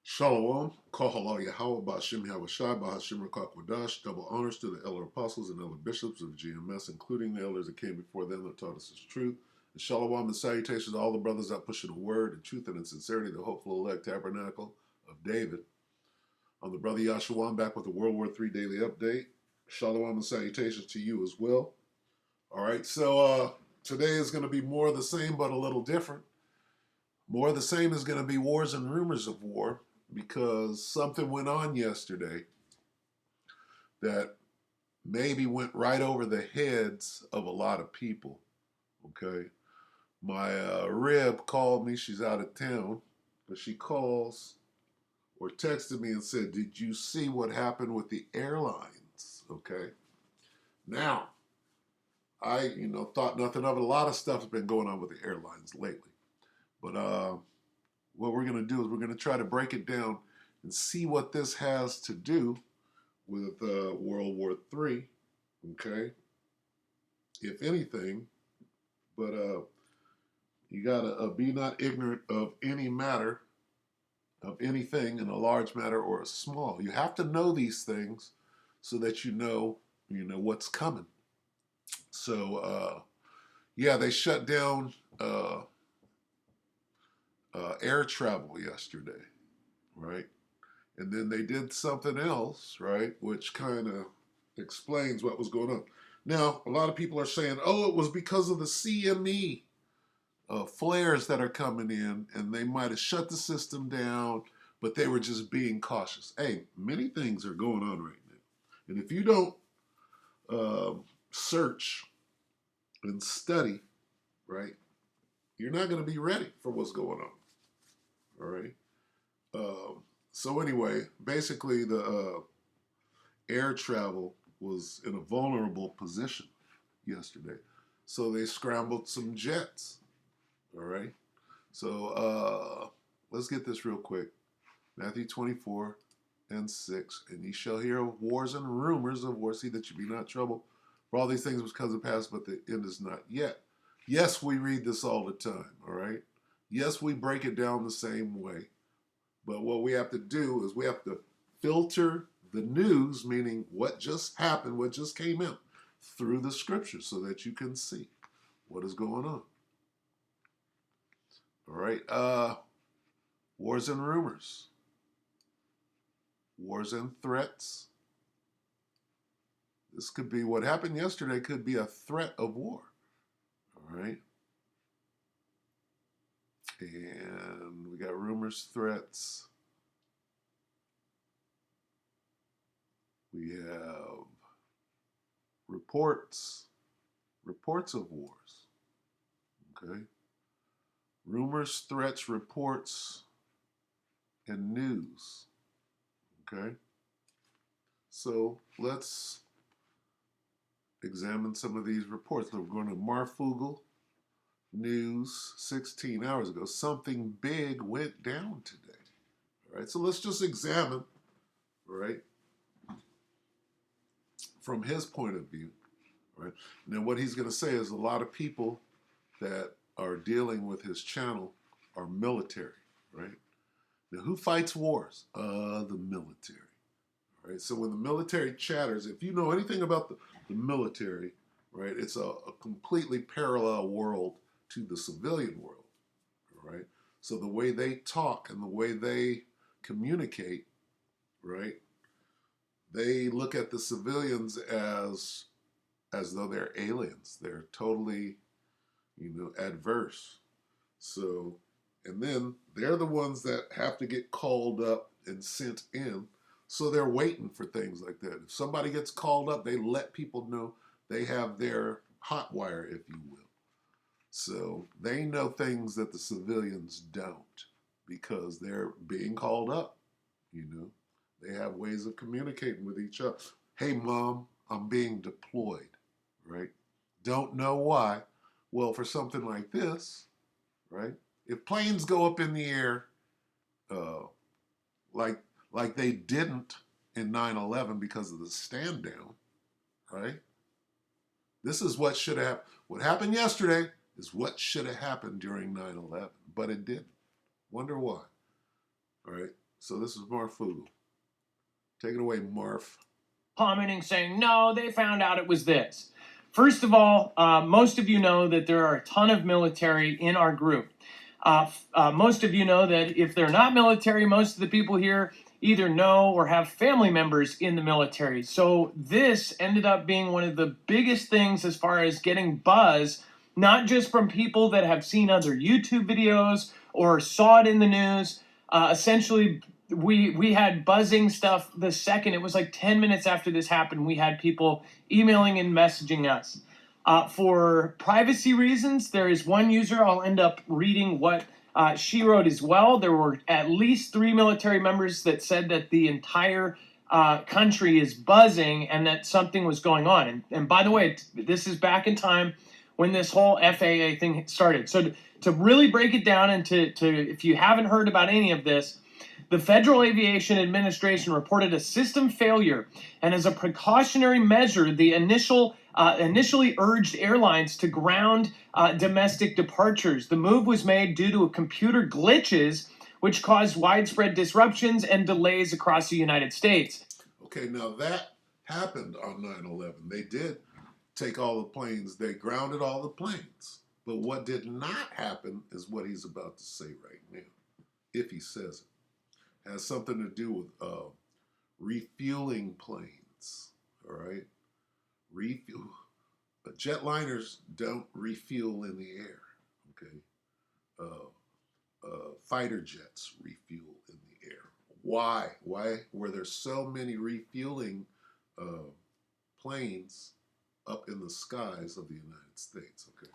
Shalom, Kohala Yahweh, Ba'ashem Yahushai, Ba'ashem Rakak Wadash, double honors to the elder apostles and elder bishops of GMS, including the elders that came before them that taught us his truth. And shalom and salutations to all the brothers that push in the word, and truth, and in sincerity, the hopeful elect tabernacle of David. I'm the brother Yahshua, back with the WW3 Daily Update. Shalom and salutations to you as well. All right, so today is going to be more of the same, but a little different. More of the same is going to be wars and rumors of war, because something went on yesterday that maybe went right over the heads of a lot of people. Okay, my rib called me. She's out of town, but she calls or texted me and said, "Did you see what happened with the airlines?" Okay, now I thought nothing of it. A lot of stuff has been going on with the airlines lately, but what we're going to do is we're going to try to break it down and see what this has to do with World War III, okay? If anything, but you got to be not ignorant of any matter, of anything in a large matter or a small. You have to know these things so that you know what's coming. So, yeah, they shut down air travel yesterday, right? And then they did something else, right, which kind of explains what was going on. Now, a lot of people are saying, oh, it was because of the CME flares that are coming in, and they might have shut the system down, but they were just being cautious. Hey, many things are going on right now. And if you don't search and study, right, you're not going to be ready for what's going on. All right? So anyway, basically the air travel was in a vulnerable position yesterday. So they scrambled some jets. All right. So let's get this real quick. Matthew 24:6. And ye shall hear of wars and rumors of wars. See that you be not troubled. For all these things which come to pass, but the end is not yet. Yes, we read this all the time. All right. Yes, we break it down the same way. But what we have to do is we have to filter the news, meaning what just happened, what just came out, through the scriptures so that you can see what is going on. All right. Wars and rumors. Wars and threats. This could be what happened yesterday, could be a threat of war. All right. And we got rumors, threats. We have reports of wars. Okay. Rumors, threats, reports, and news. Okay. So let's examine some of these reports. So we're going to Marfugel News 16 hours ago. Something big went down today. All right. So let's just examine, right, from his point of view. Right. And then what he's going to say is a lot of people that are dealing with his channel are military, right? Now, who fights wars? The military. All right. So when the military chatters, if you know anything about the military, right, it's a completely parallel world to the civilian world. All right. So the way they talk and the way they communicate, right, they look at the civilians as though they're aliens. They're totally, adverse. So, and then they're the ones that have to get called up and sent in. So they're waiting for things like that. If somebody gets called up, they let people know they have their hot wire, if you will. So they know things that the civilians don't because they're being called up, They have ways of communicating with each other. Hey, Mom, I'm being deployed, right? Don't know why. Well, for something like this, right? If planes go up in the air, uh, like they didn't in 9/11 because of the stand down, right? This is what should have happened. What happened yesterday is what should have happened during 9/11, but it didn't. Wonder why. All right. So this is Marfu. Take it away, Marf. Commenting saying, no, they found out it was this. First of all, most of you know that there are a ton of military in our group. Most of you know that if they're not military, most of the people here either know or have family members in the military. So this ended up being one of the biggest things as far as getting buzz, not just from people that have seen other YouTube videos or saw it in the news. Essentially, we had buzzing stuff the second. It was like 10 minutes after this happened. We had people emailing and messaging us. For privacy reasons, there is one user, I'll end up reading what she wrote as well. There were at least 3 military members that said that the entire country is buzzing and that something was going on. And by the way, this is back in time when this whole FAA thing started. So to really break it down and to if you haven't heard about any of this, the Federal Aviation Administration reported a system failure, and as a precautionary measure, the initially urged airlines to ground domestic departures. The move was made due to computer glitches, which caused widespread disruptions and delays across the United States. Okay, now that happened on 9/11. They did take all the planes. They grounded all the planes. But what did not happen is what he's about to say right now, if he says it. Has something to do with refueling planes. All right, refuel. Jetliners don't refuel in the air. Okay, fighter jets refuel in the air. Why? Why were there so many refueling planes up in the skies of the United States? Okay.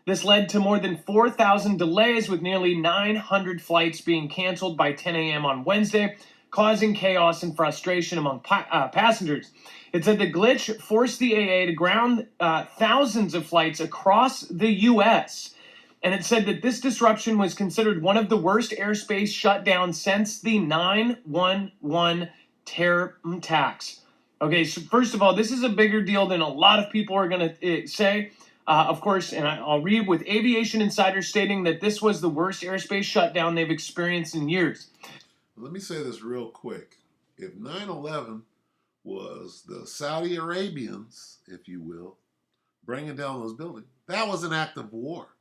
This led to more than 4,000 delays, with nearly 900 flights being canceled by 10 a.m. on Wednesday, causing chaos and frustration among passengers. It said the glitch forced the AA to ground thousands of flights across the U.S., and it said that this disruption was considered one of the worst airspace shutdowns since the 9/11 terror attacks. Okay, so first of all, this is a bigger deal than a lot of people are going to say. Of course, and I'll read, with Aviation Insider stating that this was the worst airspace shutdown they've experienced in years. Let me say this real quick. If 9/11 was the Saudi Arabians, if you will, bringing down those buildings, that was an act of war.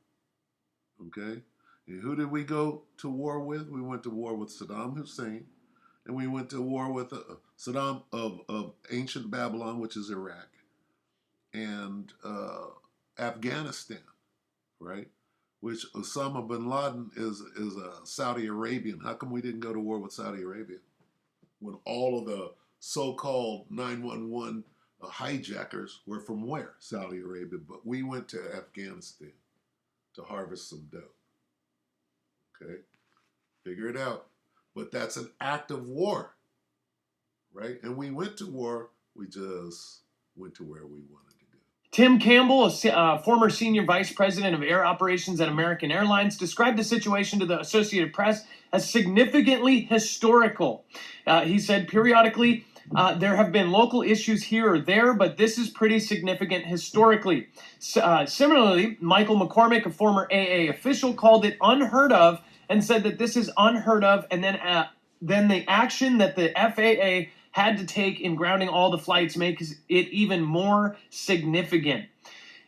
Okay? And who did we go to war with? We went to war with Saddam Hussein, and we went to war with Saddam of ancient Babylon, which is Iraq, and Afghanistan, right? Which Osama bin Laden is a Saudi Arabian. How come we didn't go to war with Saudi Arabia when all of the so-called 911 hijackers were from where? Saudi Arabia. But we went to Afghanistan to harvest some dough. Okay? Figure it out. But that's an act of war, right? And we went to war. We just went to where we wanted to go. Tim Campbell, a former senior vice president of air operations at American Airlines, described the situation to the Associated Press as significantly historical. He said, periodically, there have been local issues here or there, but this is pretty significant historically. Similarly, Michael McCormick, a former AA official, called it unheard of and said that this is unheard of, and then the action that the FAA had to take in grounding all the flights makes it even more significant.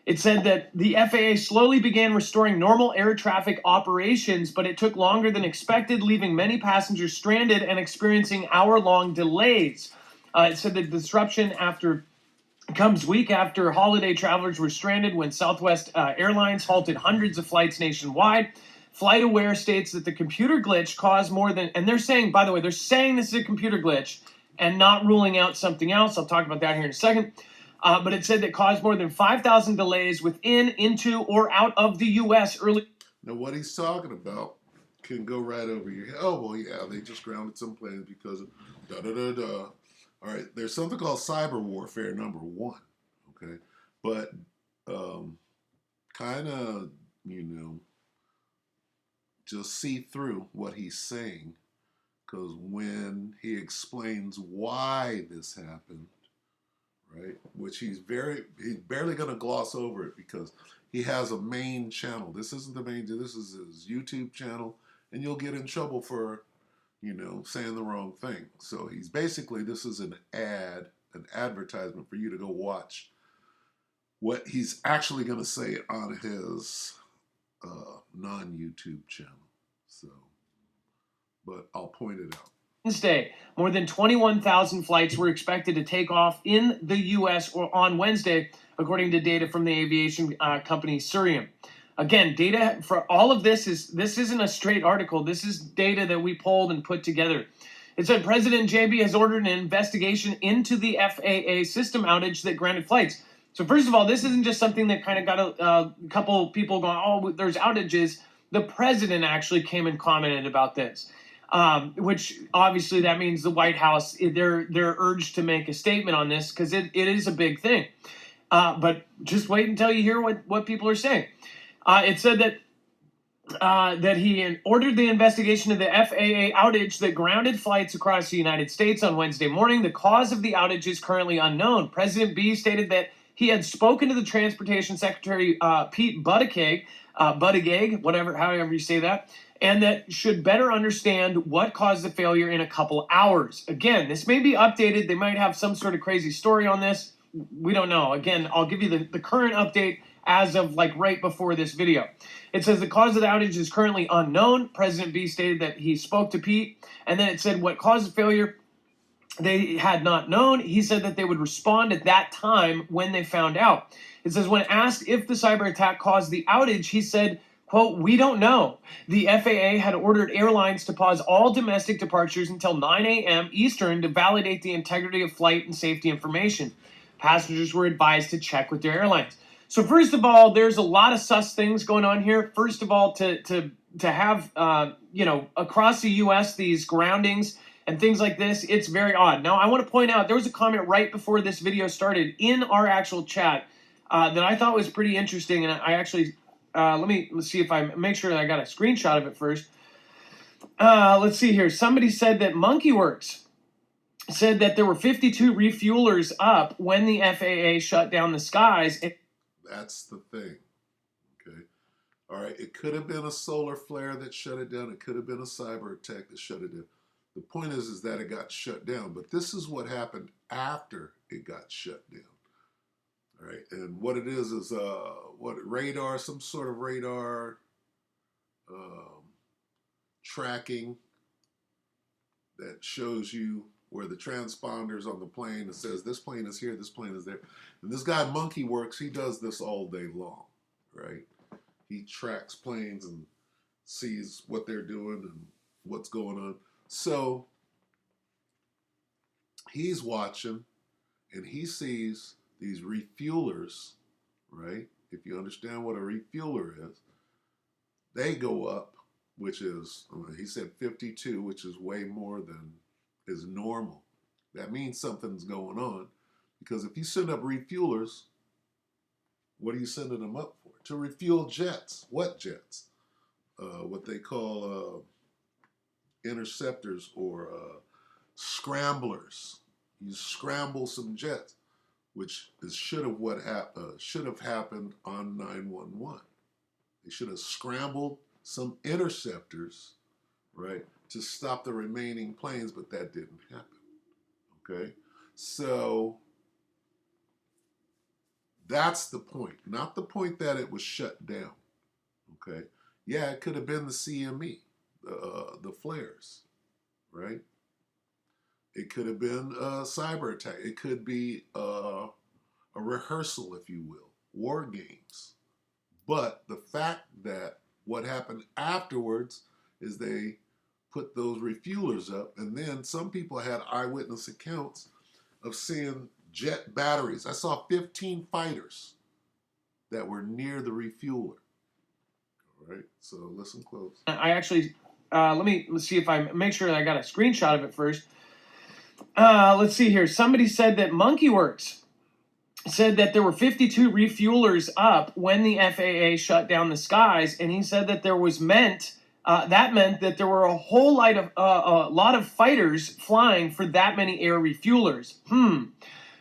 It said that the FAA slowly began restoring normal air traffic operations, but it took longer than expected, leaving many passengers stranded and experiencing hour-long delays. It said the disruption comes week after holiday travelers were stranded when Southwest Airlines halted hundreds of flights nationwide. FlightAware states that the computer glitch caused more than, and they're saying, by the way, they're saying this is a computer glitch and not ruling out something else. I'll talk about that here in a second. But it said that caused more than 5,000 delays within, into, or out of the U.S. early. Now, what he's talking about can go right over your head. Oh, well, yeah, they just grounded some planes because of da-da-da-da. All right, there's something called cyber warfare number 1, okay? But kind of, just see through what he's saying, because when he explains why this happened, right, which he's barely going to gloss over it because he has a main channel. This isn't the main, this is his YouTube channel, and you'll get in trouble for saying the wrong thing. So he's basically, this is an advertisement for you to go watch what he's actually going to say on his non-YouTube channel. So, but I'll point it out. Wednesday, more than 21,000 flights were expected to take off in the U.S. or on Wednesday, according to data from the aviation company Cirium. Again, data for all of this isn't a straight article. This is data that we pulled and put together. It said President JB has ordered an investigation into the FAA system outage that grounded flights. So first of all, this isn't just something that kind of got a couple people going, oh, there's outages. The president actually came and commented about this. Which obviously that means the White House, they're urged to make a statement on this because it is a big thing. But just wait until you hear what people are saying. It said that he ordered the investigation of the FAA outage that grounded flights across the United States on Wednesday morning. The cause of the outage is currently unknown. President B stated that he had spoken to the Transportation Secretary Pete Buttigieg, however you say that, and that should better understand what caused the failure in a couple hours. Again, this may be updated. They might have some sort of crazy story on this. We don't know. Again, I'll give you the current update as of right before this video. It says the cause of the outage is currently unknown. President B stated that he spoke to Pete, and then it said what caused the failure they had not known. He said that they would respond at that time when they found out. It says when asked if the cyber attack caused the outage, he said, quote, "We don't know." The FAA had ordered airlines to pause all domestic departures until 9 a.m. Eastern to validate the integrity of flight and safety information. Passengers were advised to check with their airlines. So first of all, there's a lot of sus things going on here. First of all, to have across the U.S. these groundings and things like this, it's very odd. Now, I want to point out there was a comment right before this video started in our actual chat that I thought was pretty interesting, and I actually let's see if I make sure that I got a screenshot of it first. Let's see here. Somebody said that MonkeyWorks said that there were 52 refuelers up when the FAA shut down the skies. That's the thing. Okay. All right. It could have been a solar flare that shut it down. It could have been a cyber attack that shut it down. The point is that it got shut down. But this is what happened after it got shut down. All right. And what it is radar, some sort of radar tracking that shows you where the transponders on the plane, it says this plane is here, this plane is there. And this guy MonkeyWorks, he does this all day long, right? He tracks planes and sees what they're doing and what's going on. So he's watching and he sees these refuelers, right? If you understand what a refueler is, they go up, which is, he said 52, which is way more than is normal. That means something's going on, because if you send up refuelers, what are you sending them up for? To refuel jets. What jets? What they call interceptors or scramblers. You scramble some jets, which is should have happened on 911. They should have scrambled some interceptors, right, to stop the remaining planes, but that didn't happen. Okay, so that's the point, not the point that it was shut down. Okay, yeah, it could have been the CME, the flares, right? It could have been a cyber attack. It could be a rehearsal, if you will, war games. But the fact that what happened afterwards is they put those refuelers up, and then some people had eyewitness accounts of seeing jet batteries. I saw 15 fighters that were near the refueler. All right, so listen close. I actually, let's see if I make sure that I got a screenshot of it first. Let's see here. Somebody said that MonkeyWorks said that there were 52 refuelers up when the FAA shut down the skies, and he said that that meant that there were a lot of fighters flying for that many air refuelers.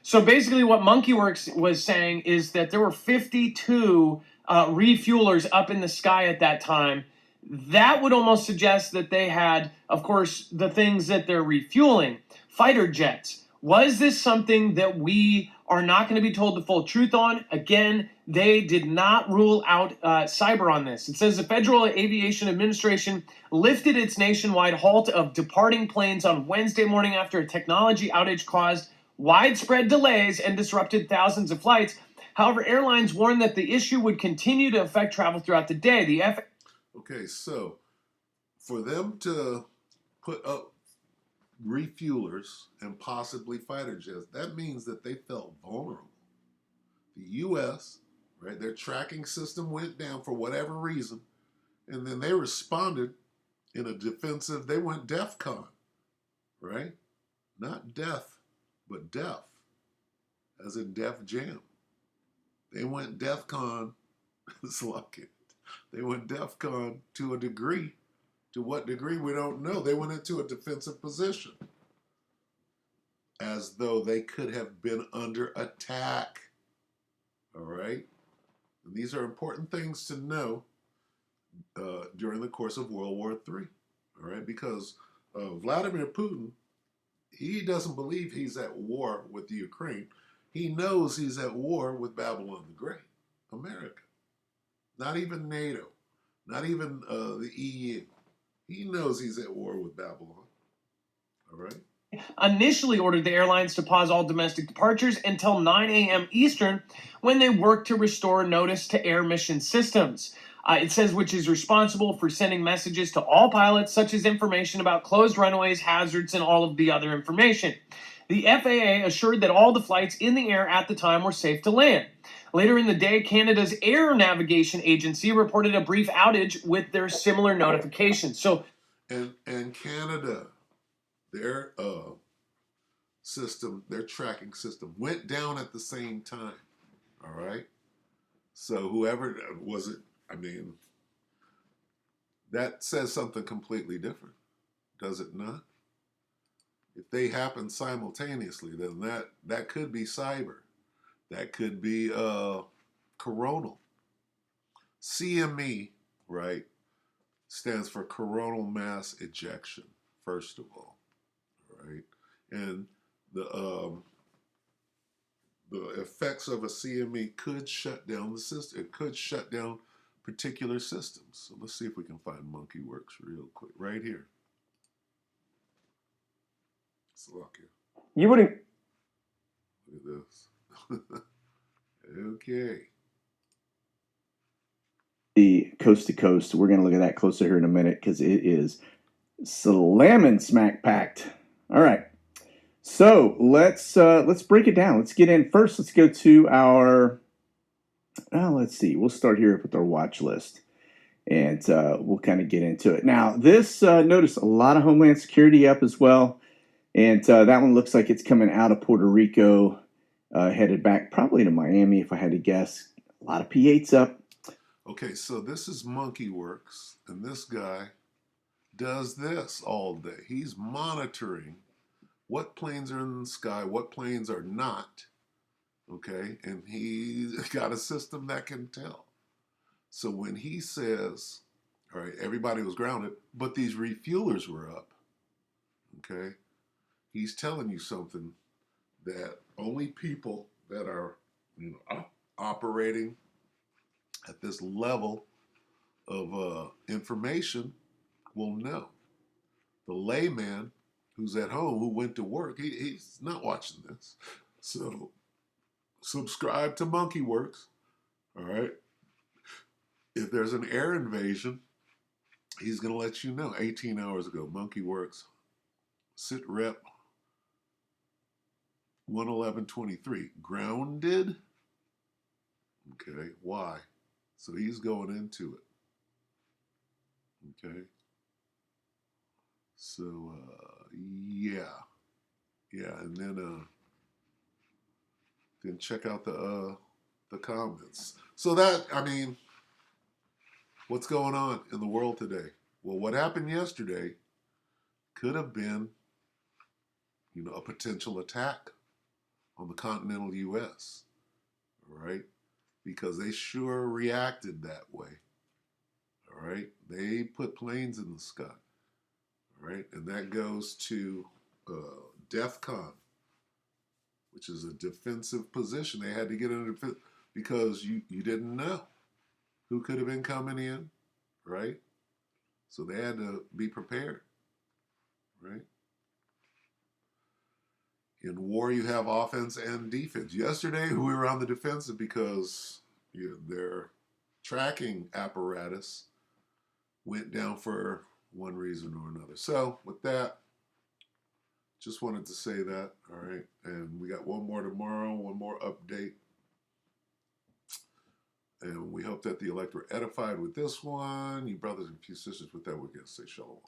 So basically what MonkeyWorks was saying is that there were 52 refuelers up in the sky at that time that would almost suggest that they had, of course, the things that they're refueling, fighter jets. Was this something that we are not going to be told the full truth on? Again, they did not rule out cyber on this. It says the Federal Aviation Administration lifted its nationwide halt of departing planes on Wednesday morning after a technology outage caused widespread delays and disrupted thousands of flights. However, airlines warned that the issue would continue to affect travel throughout the day. Okay, so for them to put up refuelers and possibly fighter jets, that means that they felt vulnerable. The U.S., right, their tracking system went down for whatever reason, and then they responded in a defensive, they went DEFCON, right? Not death, but deaf, as in Def Jam. They went DEFCON, it's like it. They went DEFCON to a degree. To what degree, we don't know. They went into a defensive position as though they could have been under attack. All right? And these are important things to know during the course of World War III. All right? Because Vladimir Putin, he doesn't believe he's at war with the Ukraine. He knows he's at war with Babylon the Great, America. Not even NATO, not even the EU. He knows he's at war with Babylon. All right? Initially ordered the airlines to pause all domestic departures until 9 a.m. Eastern when they worked to restore notice to air mission systems. It says which is responsible for sending messages to all pilots, such as information about closed runways, hazards, and all of the other information. The FAA assured that all the flights in the air at the time were safe to land. Later in the day, Canada's Air Navigation Agency reported a brief outage with their similar notifications. And Canada, their system, their tracking system went down at the same time. All right. So whoever was it, I mean, that says something completely different, does it not? If they happen simultaneously, then that could be cyber. That could be coronal. CME, right, stands for coronal mass ejection, first of all, right? And the effects of a CME could shut down the system. It could shut down particular systems. So let's see if we can find MonkeyWorks real quick, right here. Slovakia. You wouldn't. Look at this. Okay. The coast to coast. We're going to look at that closer here in a minute because it is slamming smack packed. All right. So let's break it down. Let's get in first. Let's go to our. Let's see. We'll start here with our watch list, and we'll kind of get into it. Now, this notice a lot of Homeland Security up as well, and that one looks like it's coming out of Puerto Rico, headed back probably to Miami, if I had to guess. A lot of P8s up. Okay, so this is MonkeyWorks, and this guy does this all day. He's monitoring what planes are in the sky, what planes are not, okay? And he's got a system that can tell. So when he says, all right, everybody was grounded, but these refuelers were up, okay? He's telling you something that only people that are, operating at this level of information will know. The layman who's at home, who went to work, he's not watching this. So subscribe to MonkeyWorks, all right? If there's an air invasion, he's going to let you know. 18 hours ago, MonkeyWorks, sit rep 111.23, grounded? Okay, why? So he's going into it. Okay. So yeah, and then check out the comments. So that, I mean, what's going on in the world today? Well, what happened yesterday could have been, a potential attack on the continental U.S. All right, because they sure reacted that way. All right, they put planes in the sky. All right, and that goes to DEFCON, which is a defensive position. They had to get in a defense because you didn't know who could have been coming in, right? So they had to be prepared, right? In war, you have offense and defense. Yesterday, we were on the defensive because their tracking apparatus went down for one reason or another. So, with that, just wanted to say that. All right. And we got one more tomorrow, one more update. And we hope that the elect were edified with this one. You brothers and few sisters, with that, we're going to say shalom.